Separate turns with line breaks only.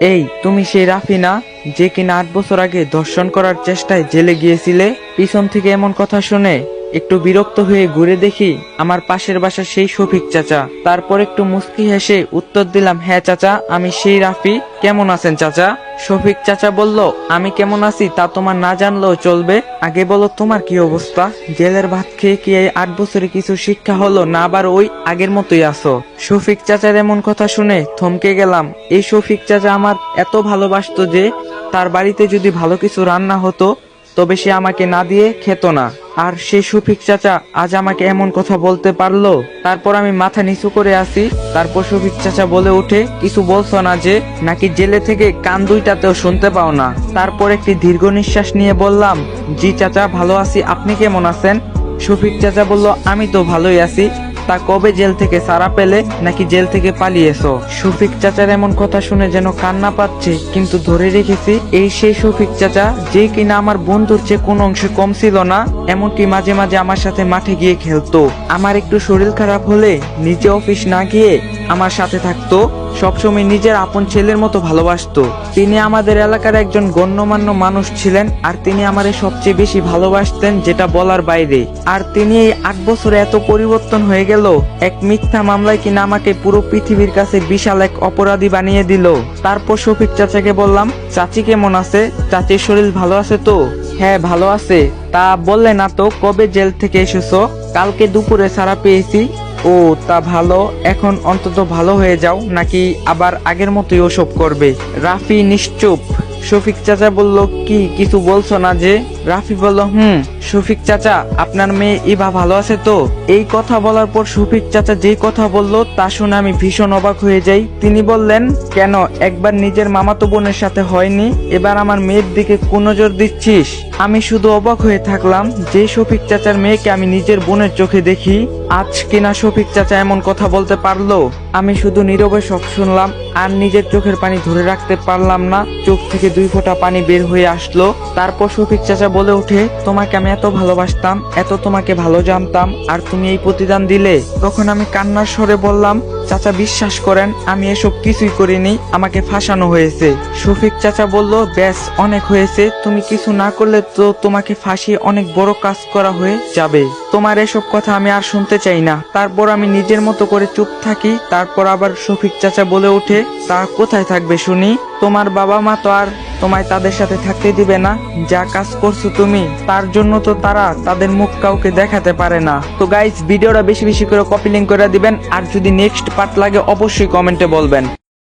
এই তুমি সেই রাফি না, যে কিনা 8 বছর আগে ধর্ষণ করার চেষ্টায় জেলে গিয়েছিলে? পিছন থেকে এমন কথা শুনে একটু বিরক্ত হয়ে ঘুরে দেখি আমার পাশের বাসা সেই শফিক চাচা। তারপর একটু মুস্কি হেসে উত্তর দিলাম, হ্যাঁ চাচা, আমি সেই রাফি। কেমন আছেন চাচা? শফিক চাচা বলল, আমি কেমন আছি তা তোমার না জানলেও চলবে, আগে বলো তোমার কি অবস্থা। জেলের ভাত খেয়ে কি এই 8 বছরে কিছু শিক্ষা হলো, না আবার ওই আগের মতোই আছো? শফিক চাচার এমন কথা শুনে থমকে গেলাম। এই শফিক চাচা আমার এত ভালোবাসতো যে তার বাড়িতে যদি ভালো কিছু রান্না হতো তবে সে আমাকে না দিয়ে খেত না। আর সেই শফিক চাচা আজ আমাকে এমন কথা বলতে পারলো। তারপর আমি মাথা নিচু করে আসি। তারপর শফিক চাচা বলে ওঠে, কিছু বলছো না যে? নাকি জেলে থেকে কান দুইটাতেও শুনতে পাও না? তারপর একটি দীর্ঘ নিঃশ্বাস নিয়ে বললাম, জি চাচা, ভালো আছি, আপনি কেমন আছেন? শফিক চাচা বলল, আমি তো ভালোই আছি। তা কবে জেল থেকে ছাড়া পেলে, নাকি জেল থেকে পালিয়েছো? শফিক চাচার এমন কথা শুনে যেন কান্না পাচ্ছে, কিন্তু ধরে রেখেছি। এই সেই শফিক চাচা যে কিনা আমার বন্ধুর চেয়ে কোনো অংশে কম ছিল না, এমনকি মাঝে মাঝে আমার সাথে মাঠে গিয়ে খেলতো। আমার একটু শরীর খারাপ হলে নিজে অফিস না গিয়ে আমার সাথে থাকতো। সবসময় নিজের আপন ছেলের মতো ভালোবাসতো। তিনি আমাদের এলাকার একজন গণ্যমান্য মানুষ ছিলেন, আর তিনি আমারে সবচেয়ে বেশি ভালোবাসতেন, যেটা বলার বাইরে। আর তিনি এই 8 বছরে এত পরিবর্তন হয়ে গেল, এক মিথ্যা মামলায় কিনা আমাকে পুরো পৃথিবীর কাছে বিশাল এক অপরাধী বানিয়ে দিল। তারপর শফিক চাচাকে বললাম, চাচি কেমন আছে? চাচির শরীর ভালো আছে তো? হ্যাঁ ভালো আছে। তা বললে না তো, কবে জেল থেকে এসেছো? কালকে দুপুরে ছাড়া পেয়েছি। ও তা ভালো, এখন অন্তত ভালো হয়ে যাও, নাকি আবার আগের মতোই ওসব করবে? রাফি নিশ্চুপ। শফিক চাচা বলল, কি কিছু বলছো না যে? রাফি বলল, শফিক চাচা, আপনার মেয়ে ইভা ভালো আছে তো? এই কথা বলার পর শফিক চাচা যেই কথা বলল তা শুনে আমি ভীষণ অবাক হয়ে যাই। তিনি বললেন, কেন, একবার নিজের মামাতো বোনের সাথে হয়নি, এবার আমার মেয়ের দিকে কোন নজর দিচ্ছিস? আমি শুধু অবাক হয়ে থাকলাম যে শফিক চাচার মেয়েকে আমি নিজের বোনের চোখে দেখি, আজ কিনা শফিক চাচা এমন কথা বলতে পারলো। আমি শুধু নীরবে সব শুনলাম, আর নিজের চোখের পানি ধরে রাখতে পারলাম না। চোখ থেকে 2 ফোঁটা পানি বের হয়ে আসলো। তারপর শফিক চাচা বলে ওঠে, তোমাকে আমি এত ভালোবাসতাম, এত তোমাকে ভালো জানতাম, আর তুমি এই প্রতিদান দিলে। তখন আমি কান্নার স্বরে বললাম, চাচা বিশ্বাস করেন, আমি এসব কিছুই করিনি, আমাকে ফাঁসানো হয়েছে। শফিক চাচা বলল, ব্যাস অনেক হয়েছে, তুমি কিছু না করলে তো তোমাকে ফাঁসিয়ে অনেক বড় কাজ করা হয়ে যাবে। তোমার এসব কথা আমি আর শুনতে চাই না। তারপর আমি নিজের মতো করে চুপ থাকি। তারপর আবার শফিক চাচা বলে ওঠে, তা কোথায় থাকবে শুনি? তোমার বাবা মা তো আর তোমায় তাদের সাথে থাকতে দিবে না। যা কাজ করছো তুমি, তার জন্য তো তারা তাদের মুখ কাউকে দেখাতে পারে না। তো গাইজ, ভিডিওটা বেশি বেশি করে কপি লিঙ্ক করে দিবেন, আর যদি নেক্সট পার্ট লাগে অবশ্যই কমেন্টে বলবেন।